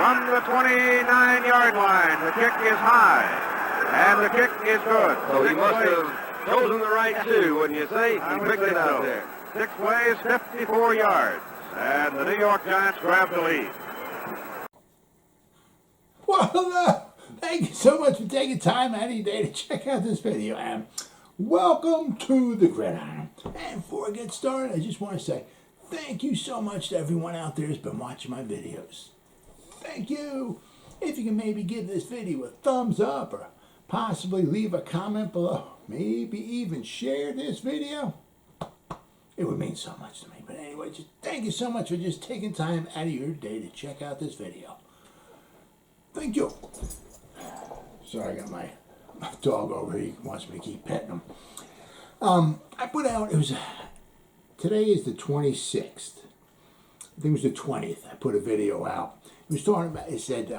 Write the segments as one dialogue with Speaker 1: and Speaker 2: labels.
Speaker 1: from the 29-yard line. The kick is high, and the kick is good.
Speaker 2: So he must have chosen the right two, wouldn't you say? He picked it out there.
Speaker 1: 6 plays, 54 yards, and the New York Giants grab the lead.
Speaker 3: Well, thank you so much for taking time out of your day to check out this video, and welcome to the Gridiron. And before I get started, I just want to say thank you so much to everyone out there who's been watching my videos. Thank you. If you can maybe give this video a thumbs up or possibly leave a comment below, maybe even share this video, it would mean so much to me. But anyway, just thank you so much for just taking time out of your day to check out this video. Thank you. Sorry, I got my dog over here. He wants me to keep petting him. I put out, today is the 26th. I think it was the 20th. I put a video out. It was talking about, it said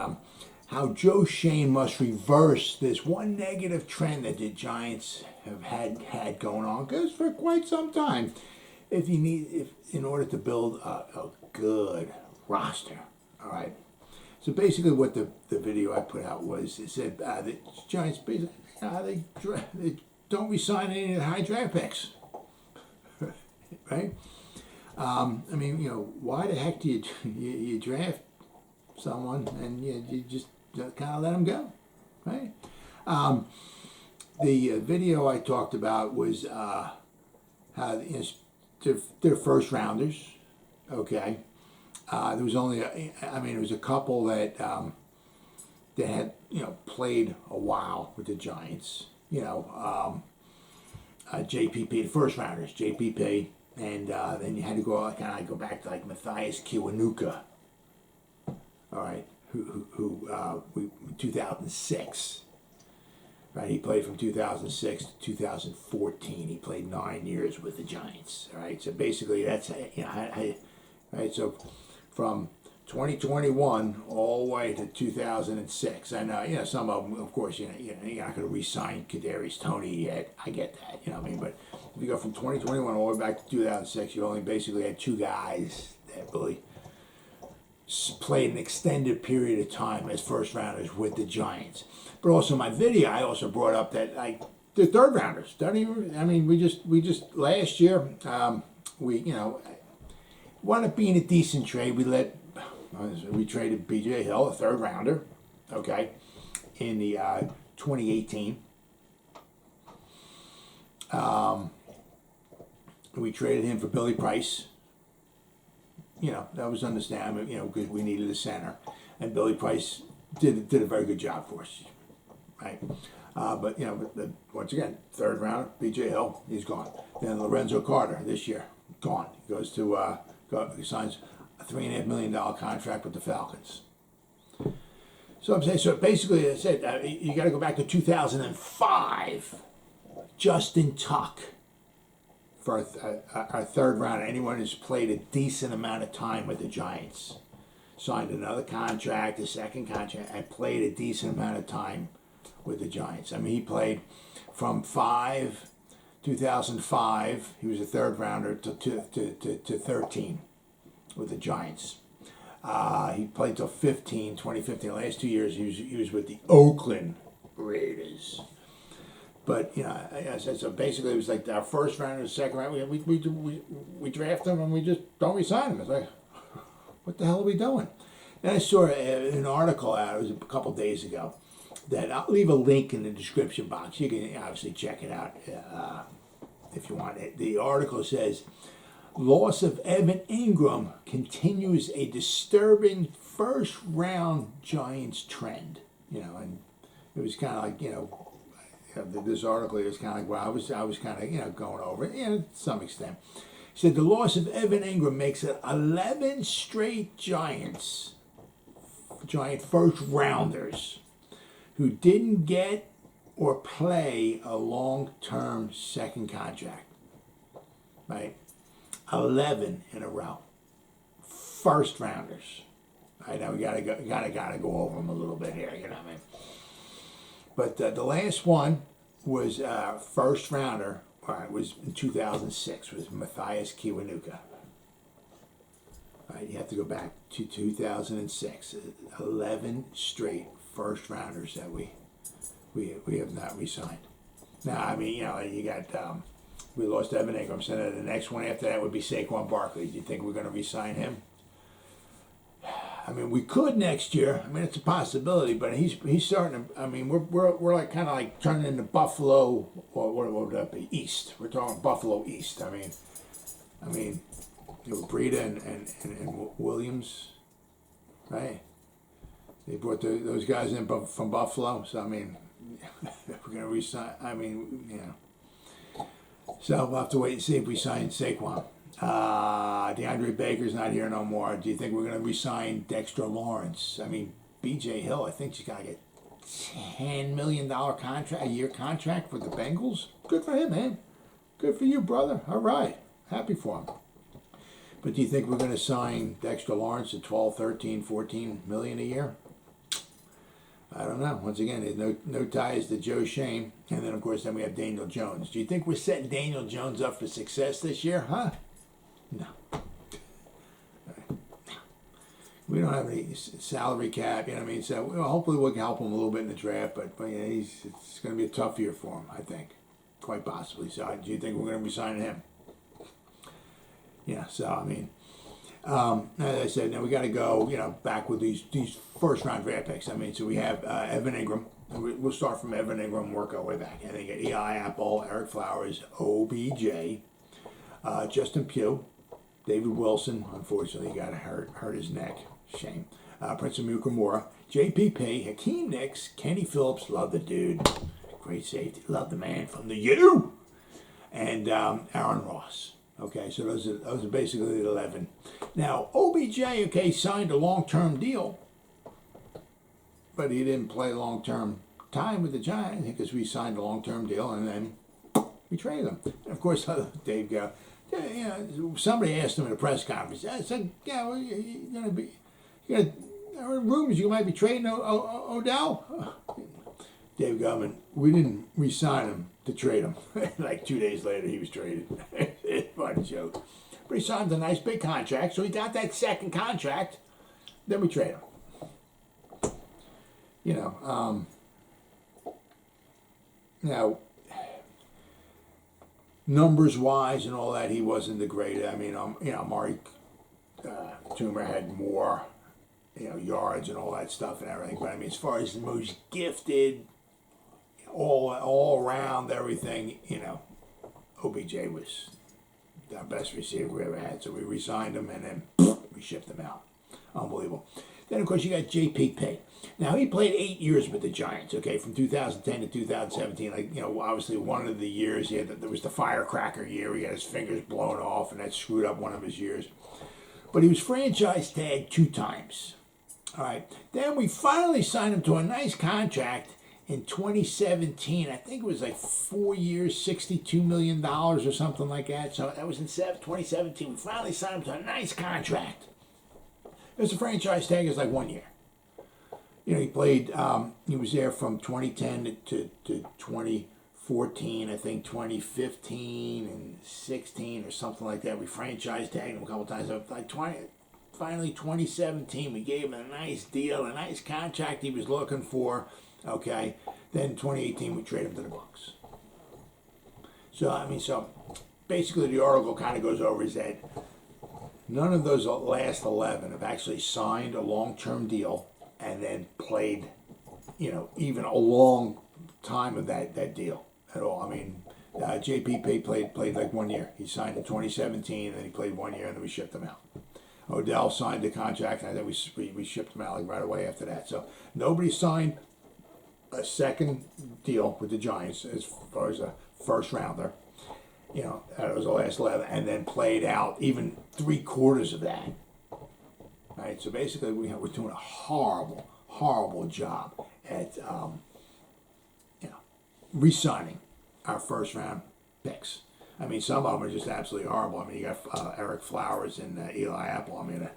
Speaker 3: how Joe Schoen must reverse this one negative trend that the Giants have had going on, because for quite some time, in order to build a good roster, all right. So basically, what the video I put out was, it said the Giants basically they don't resign any of the high draft picks, right? I mean, why the heck do you draft someone and you just kind of let them go, right? The video I talked about was how they're first rounders, okay. There was only, it was a couple that had, played a while with the Giants. JPP, the first rounders, JPP, and then you had to go back to like Matthias Kiwanuka. All right, who 2006. Right, he played from 2006 to 2014. He played 9 years with the Giants. All right, so basically that's right. So from 2021 all the way to 2006. And some of them, of course, you're not going to re-sign Kadarius Toney yet. I get that, But if you go from 2021 all the way back to 2006, you only basically had two guys that really played an extended period of time as first rounders with the Giants. But also in my video, I also brought up that the third rounders don't even. We just last year wound up being a decent trade. We traded B.J. Hill, a third rounder, okay, in the 2018. We traded him for Billy Price. That was understandable, because we needed a center. And Billy Price did a very good job for us, right? But once again, third rounder, B.J. Hill, he's gone. Then Lorenzo Carter this year, gone. He goes to... he signs a $3.5 million contract with the Falcons. So I'm saying, basically, I said you got to go back to 2005. Justin Tuck for our third rounder. Anyone who's played a decent amount of time with the Giants, signed another contract, a second contract, and played a decent amount of time with the Giants. He played from 2005, he was a third rounder, to 13 with the Giants. He played till 2015. The last 2 years he was with the Oakland Raiders. But I said, so basically it was like our first round, second round. We draft him and we just don't resign him. It's like, what the hell are we doing? Then I saw an article out. It was a couple days ago. That I'll leave a link in the description box. You can obviously check it out if you want it. The article says, loss of Evan Ingram continues a disturbing first-round Giants trend. And it was kind of like, this article is kind of like, well, I was kind of, going over it, to some extent. He said the loss of Evan Ingram makes it 11 straight Giant first-rounders who didn't get or play a long-term second contract, right? 11 in a row, first rounders. Right now we gotta go over them a little bit here, But the last one was first rounder. All right, was in 2006. Was Matthias Kiwanuka. All right, you have to go back to 2006. 11 straight first rounders that we have not re-signed. Now, I mean, you got we lost Evan Ingram, so the next one after that would be Saquon Barkley. Do you think we're going to re-sign him? I mean, we could next year. I mean, it's a possibility, but he's starting to. I mean, we're like kind of like turning into Buffalo, or what would that be? East. We're talking Buffalo East. I mean, Breida and Williams, right? They brought those guys in from Buffalo. So I mean, we're gonna resign. I mean, So we'll have to wait and see if we sign Saquon. DeAndre Baker's not here no more. Do you think we're going to re-sign Dexter Lawrence? I mean, B.J. Hill, I think she's got to get $10 million a year contract for the Bengals. Good for him, man. Good for you, brother. All right. Happy for him. But do you think we're going to sign Dexter Lawrence at 12, 13, 14 million a year? I don't know. Once again, there's no ties to Joe Shane. And then, of course, we have Daniel Jones. Do you think we're setting Daniel Jones up for success this year? Huh? No. We don't have any salary cap, you know what I mean? So hopefully we'll help him a little bit in the draft, but it's going to be a tough year for him, I think. Quite possibly. So do you think we're going to be signing him? Yeah, so, I mean, as I said, now we got to go, back with these first-round draft picks. I mean, so we have Evan Ingram. We'll start from Evan Ingram and work our way back. And then you got Eli Apple, Eric Flowers, OBJ, Justin Pugh, David Wilson, unfortunately, he got hurt his neck. Shame. Prince Amukamara, J.P. Paye, Hakeem Nicks, Kenny Phillips, love the dude. Great safety. Love the man from the U. And Aaron Ross. Okay, so those are basically the 11. Now, OBJ, signed a long-term deal, but he didn't play long-term time with the Giants because we signed a long-term deal and then we traded him. And of course, Dave go, somebody asked him at a press conference. I said, well, I heard rumors you might be trading Odell. Dave Gutman, we didn't re-sign him to trade him. Like 2 days later, he was traded. It's a funny joke. But he signed a nice big contract, so he got that second contract. Then we trade him. Now, numbers-wise and all that, he wasn't the greatest. I mean, Amari Toomer had more, yards and all that stuff and everything. But I mean, as far as the most gifted, all around everything, OBJ was our best receiver we ever had. So we re-signed him and then we shipped him out. Unbelievable. Then, of course, you got J.P. Paye. Now, he played 8 years with the Giants, from 2010 to 2017. Obviously, one of the years, there was the firecracker year. He got his fingers blown off, and that screwed up one of his years. But he was franchise tagged 2 times. All right. Then we finally signed him to a nice contract in 2017. I think it was like 4 years, $62 million or something like that. So that was in 2017. We finally signed him to a nice contract. There's a franchise tag is like 1 year. He played, he was there from 2010 to 2014, I think 2015 and 16 or something like that. We franchise tagged him a couple times. Finally 2017, we gave him a nice deal, a nice contract he was looking for. Okay. Then 2018, we traded him to the Bucs. So basically the article kind of goes over is that none of those last 11 have actually signed a long-term deal and then played, even a long time of that deal at all. I mean, J.P. Paye played like 1 year. He signed in 2017, and then he played 1 year, and then we shipped him out. Odell signed the contract, and then we shipped him out like right away after that. So nobody signed a second deal with the Giants as far as a first-rounder. That was the last 11, and then played out even 3/4 of that. Right, so basically we're doing a horrible, horrible job at re-signing our first-round picks. I mean, some of them are just absolutely horrible. I mean, you got Eric Flowers and Eli Apple. I mean,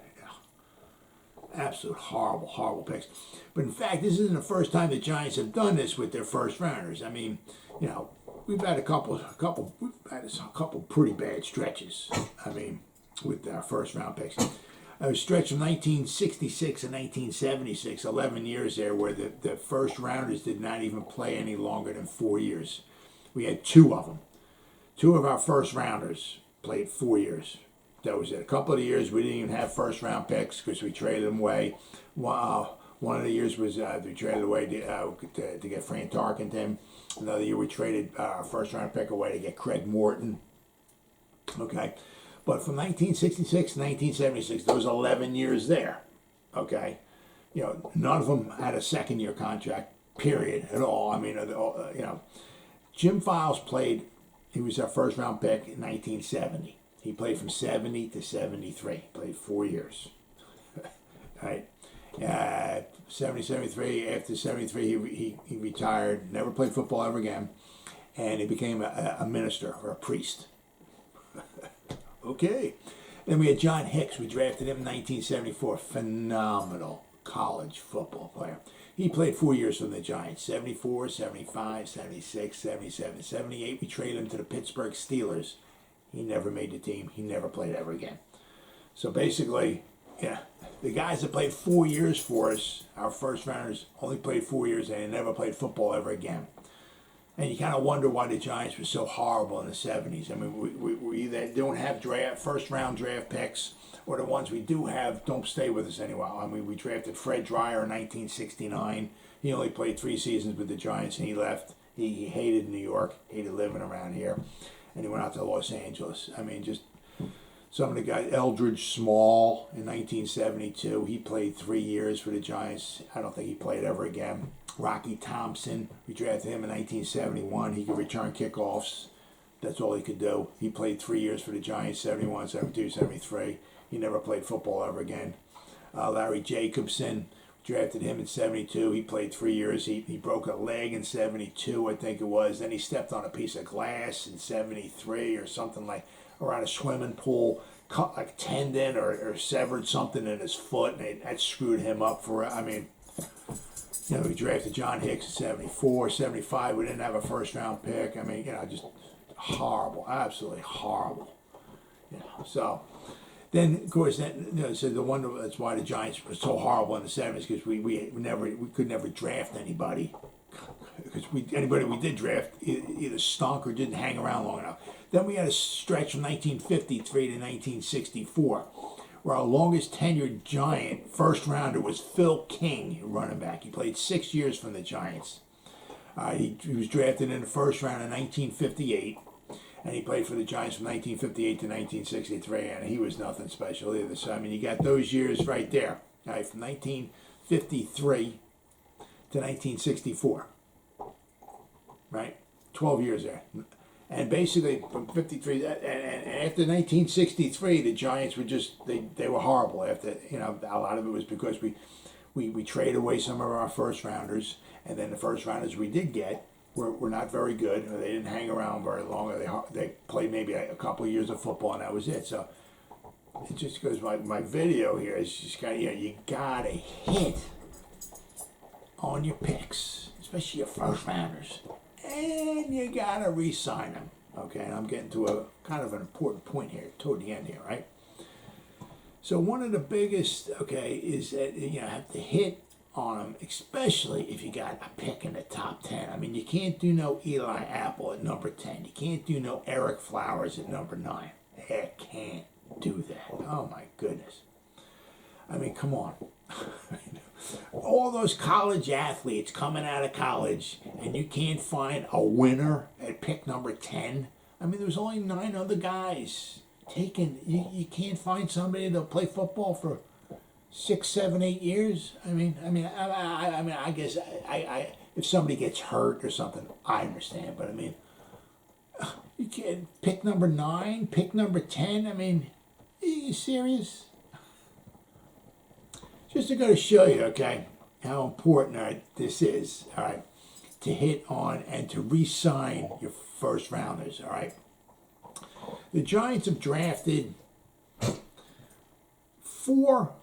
Speaker 3: absolute horrible, horrible picks. But in fact, this isn't the first time the Giants have done this with their first-rounders. I mean, we've had a couple pretty bad stretches. I mean, with our first-round picks. a stretch from 1966 and 1976, 11 years there, where the first rounders did not even play any longer than 4 years. We had two of them. Two of our first rounders played 4 years. That was it. A couple of the years we didn't even have first round picks because we traded them away. One of the years was we traded away to get Fran Tarkenton. Another year we traded our first round pick away to get Craig Morton. Okay. But from 1966 to 1976, those 11 years there, okay, none of them had a second-year contract, period, at all. I mean, Jim Files played, he was our first-round pick in 1970. He played from 70 to 73, played 4 years, right? 70, 73, after 73, he retired, never played football ever again, and he became a minister or a priest. Okay. Then we had John Hicks. We drafted him in 1974. Phenomenal college football player. He played 4 years from the Giants. 74, 75, 76, 77, 78. We traded him to the Pittsburgh Steelers. He never made the team. He never played ever again. So basically, the guys that played 4 years for us, our first rounders, only played 4 years and they never played football ever again. And you kind of wonder why the Giants were so horrible in the 70s. I mean, we either don't have first-round draft picks, or the ones we do have don't stay with us anymore. I mean, we drafted Fred Dryer in 1969. He only played 3 seasons with the Giants, and he left. He hated New York, hated living around here, and he went out to Los Angeles. I mean, just some of the guys. Eldridge Small in 1972. He played 3 years for the Giants. I don't think he played ever again. Rocky Thompson, we drafted him in 1971. He could return kickoffs. That's all he could do. He played 3 years for the Giants, 71, 72, 73. He never played football ever again. Larry Jacobson, drafted him in 72. He played 3 years. He broke a leg in 72, I think it was. Then he stepped on a piece of glass in 73 or something like around a swimming pool, cut like tendon or severed something in his foot, and that screwed him up for, I mean, we drafted John Hicks in 74, 75. We didn't have a first-round pick. I mean, just horrible, absolutely horrible. So then, of course, so the one that's why the Giants were so horrible in the 70s because we could never draft anybody because anybody we did draft either stunk or didn't hang around long enough. Then we had a stretch from 1953 to 1964. Where our longest tenured Giant first rounder was Phil King, running back. He played 6 years from the Giants. He was drafted in the first round in 1958, and he played for the Giants from 1958 to 1963, and he was nothing special either. So, I mean, you got those years right there, from 1953 to 1964, right? 12 years there. And basically, from 53, and after 1963, the Giants were just, they were horrible. After, a lot of it was because we traded away some of our first rounders, and then the first rounders we did get were not very good. Or they didn't hang around very long. Or they played maybe a couple of years of football, and that was it. So it just goes, my video here is just kind of, you got to hit on your picks, especially your first rounders. And you gotta re-sign them. Okay, and I'm getting to a kind of an important point here toward the end here, right? So one of the biggest, is that you have to hit on them, especially if you got a pick in the top 10. I mean, you can't do no Eli Apple at number 10. You can't do no Eric Flowers at number 9. Heck, can't do that. Oh my goodness. I mean, come on. All those college athletes coming out of college, and you can't find a winner at pick number 10. I mean, there's only 9 other guys taken. You can't find somebody that'll play football for 6, 7, 8 years. I guess if somebody gets hurt or something, I understand. But I mean, you can't pick number 9, pick number 10. I mean, are you serious? Just to go to show you, how important this is, to hit on and to re-sign your first rounders, The Giants have drafted 4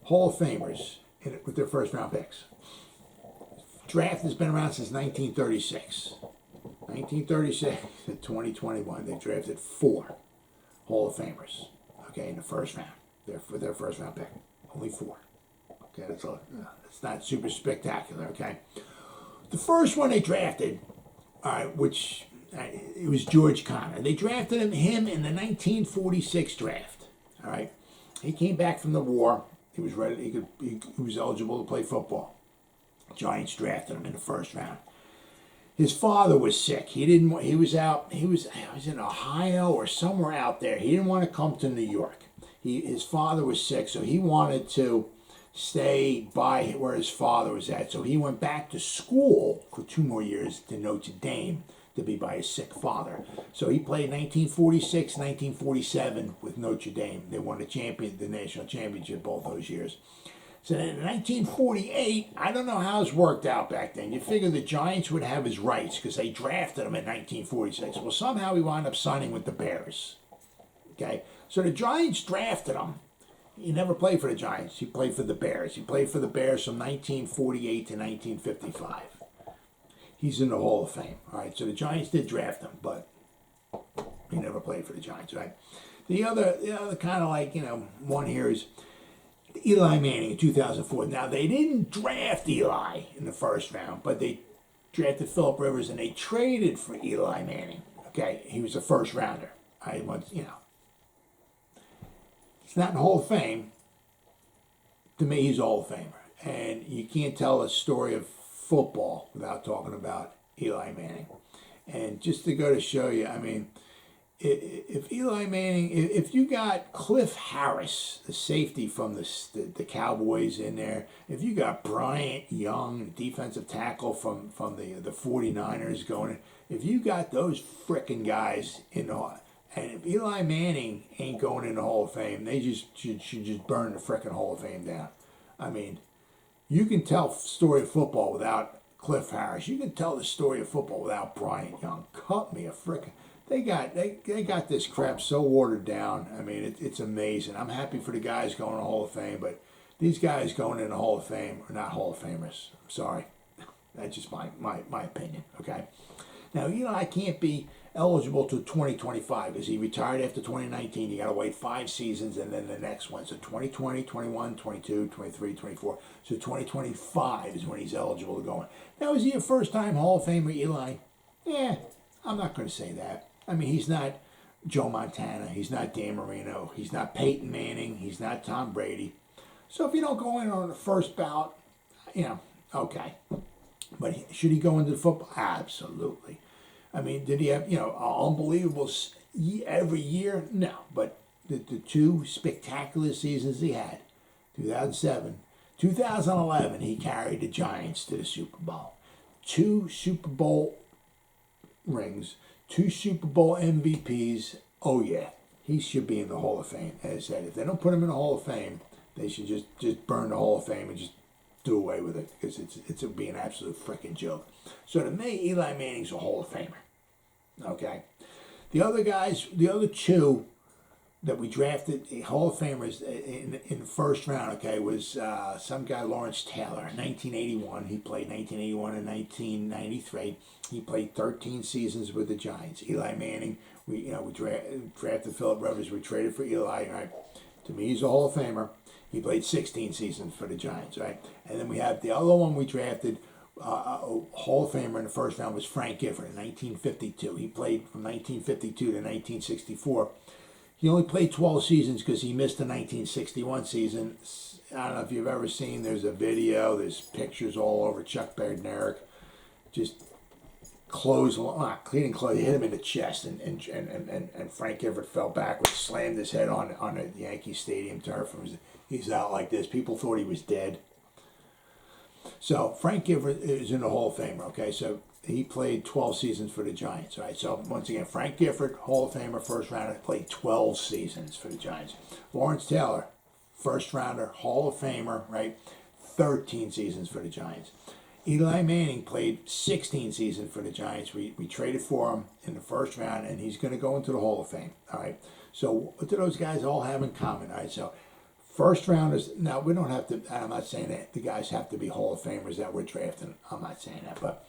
Speaker 3: Hall of Famers with their first round picks. Draft has been around since 1936. 1936 to 2021, they drafted 4 Hall of Famers, okay, in the first round. For their first round pick. Only 4. Okay, that's all. It's not super spectacular, okay? The first one they drafted, all right, which it was George Connor. They drafted him in the 1946 draft, all right? He came back from the war. He was ready. He was eligible to play football. Giants drafted him in the first round. His father was sick. He didn't. He was in Ohio or somewhere out there. He didn't want to come to New York. His father was sick, so he wanted to stay by where his father was at. So he went back to school for 2 more years to Notre Dame to be by his sick father. So he played 1946, 1947 with Notre Dame. They won the national championship both those years. So then in 1948, I don't know how it's worked out back then. You figure the Giants would have his rights because they drafted him in 1946. Well, somehow he wound up signing with the Bears. Okay, so the Giants drafted him. He never played for the Giants. He played for the Bears. He played for the Bears from 1948 to 1955. He's in the Hall of Fame. All right, so the Giants did draft him, but he never played for the Giants, right? The other kind of like, one here is Eli Manning in 2004. Now, they didn't draft Eli in the first round, but they drafted Phillip Rivers, and they traded for Eli Manning. Okay, he was a first rounder. I once, He's not in the Hall of Fame. To me, he's a Hall of Famer. And you can't tell a story of football without talking about Eli Manning. And just to go to show you, if Eli Manning, if you got Cliff Harris, the safety from the Cowboys in there, if you got Bryant Young, defensive tackle from the 49ers going in, if you got those frickin' guys in the, and if Eli Manning ain't going in the Hall of Fame, they should just burn the frickin' Hall of Fame down. You can tell story of football without Cliff Harris. You can tell the story of football without Bryant Young. Cut me a frickin'. They got this crap so watered down. It's amazing. I'm happy for the guys going to the Hall of Fame, but these guys going in the Hall of Fame are not Hall of Famers. I'm sorry. That's just my opinion, okay? Now, Eli can't be eligible to 2025 because he retired after 2019. You got to wait 5 seasons and then the next one. So 2020, 21, 22, 23, 24. So 2025 is when he's eligible to go in. Now, is he a first-time Hall of Famer, Eli? Yeah, I'm not going to say that. He's not Joe Montana. He's not Dan Marino. He's not Peyton Manning. He's not Tom Brady. So if you don't go in on the first ballot, okay. But should he go into the football? Absolutely. Did he have, unbelievable every year? No. But the 2 spectacular seasons he had, 2007, 2011, he carried the Giants to the Super Bowl. 2 Super Bowl rings. 2 Super Bowl MVPs. Oh, yeah. He should be in the Hall of Fame. As I said, if they don't put him in the Hall of Fame, they should just burn the Hall of Fame and just do away with it because it's be an absolute freaking joke. So to me, Eli Manning's a Hall of Famer. Okay. The other guys, the other 2 that we drafted, Hall of Famers in the first round, okay, was some guy, Lawrence Taylor, in 1981. He played 1981 and 1993. He played 13 seasons with the Giants. Eli Manning, we drafted Phillip Rivers. We traded for Eli, right? To me, he's a Hall of Famer. He played 16 seasons for the Giants, right? And then we have the other one we drafted, Hall of Famer in the first round was Frank Gifford in 1952. He played from 1952 to 1964. He only played 12 seasons because he missed the 1961 season. I don't know if you've ever seen, there's a video, there's pictures all over Chuck Bednarik. Just cleaning clothes. He hit him in the chest, and Frank Gifford fell backwards, slammed his head on the Yankee Stadium turf. He's out like this. People thought he was dead. So Frank Gifford is in the Hall of Famer, okay? So he played 12 seasons for the Giants, right? So once again, Frank Gifford, Hall of Famer, first rounder, played 12 seasons for the Giants. Lawrence Taylor, first rounder, Hall of Famer, right? 13 seasons for the Giants. Eli Manning played 16 seasons for the Giants. We traded for him in the first round, and he's going to go into the Hall of Fame, all right? So what do those guys all have in common, all right? So first rounders, now we don't have to, I'm not saying that the guys have to be Hall of Famers that we're drafting. I'm not saying that, but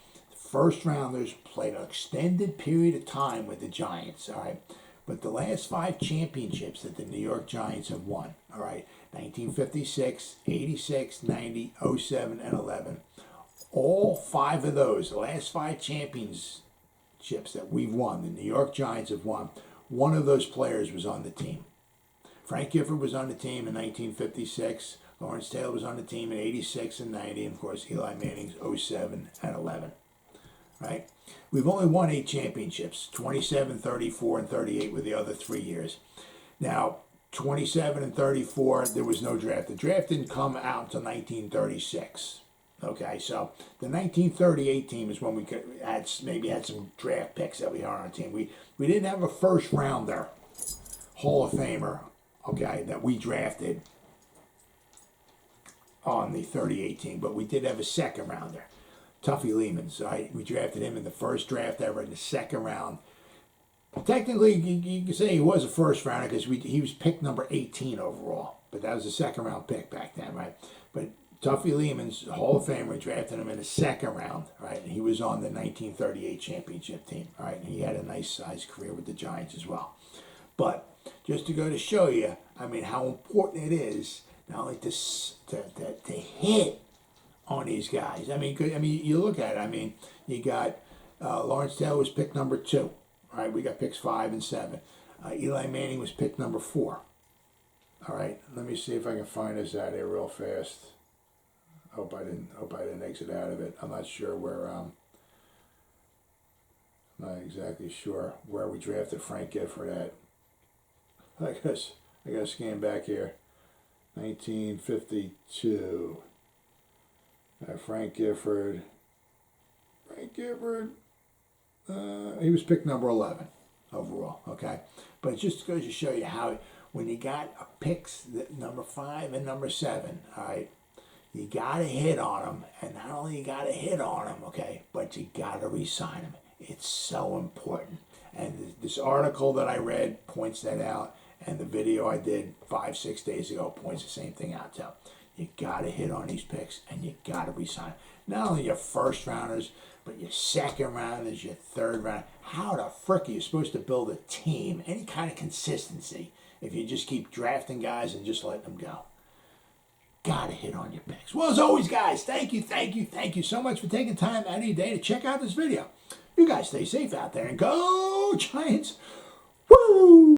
Speaker 3: first rounders played an extended period of time with the Giants, all right? But the last 5 championships that the New York Giants have won, all right, 1956, 86, 90, 07, and 11, all 5 of those, the last 5 championships that we've won, the New York Giants have won, one of those players was on the team. Frank Gifford was on the team in 1956. Lawrence Taylor was on the team in 86 and 90. And, of course, Eli Manning's 07 and 11. Right? We've only won 8 championships. 27, 34, and 38 were the other 3 years. Now, 27 and 34, there was no draft. The draft didn't come out until 1936. Okay, so the 1938 team is when we maybe had some draft picks that we had on our team. We didn't have a first rounder, Hall of Famer, okay, that we drafted on the 38 team, but we did have a second rounder, Tuffy Lehmans. Right? We drafted him in the first draft ever in the second round. Technically, you can say he was a first rounder because he was picked number 18 overall, but that was a second round pick back then, right? But Tuffy Lehmans, Hall of Famer, drafted him in the second round, right? And he was on the 1938 championship team, right? And he had a nice sized career with the Giants as well. But just to go to show you, I mean, how important it is not only to hit on these guys. I mean, you look at it. I mean, you got Lawrence Taylor was picked number 2, right? We got picks 5 and 7. Eli Manning was picked number 4. All right, let me see if I can find this out here real fast. Hope I didn't exit out of it. I'm not sure where. Not exactly sure where we drafted Frank Gifford at. I gotta scan back here. 1952. Frank Gifford. He was picked number 11 overall. Okay, but it just goes to show you how when you got picks number 5 and number 7, all right, you gotta hit on them, and not only you gotta hit on them, okay, but you gotta re-sign them. It's so important. And this article that I read points that out, and the video I did 5-6 days ago points the same thing out too. You gotta hit on these picks, and you gotta re-sign them. Not only your first rounders, but your second rounders, your third round. How the frick are you supposed to build a team, any kind of consistency, if you just keep drafting guys and just letting them go? Gotta hit on your picks. Well, as always, guys, thank you so much for taking time out of your day to check out this video. You guys stay safe out there and go Giants. Woo!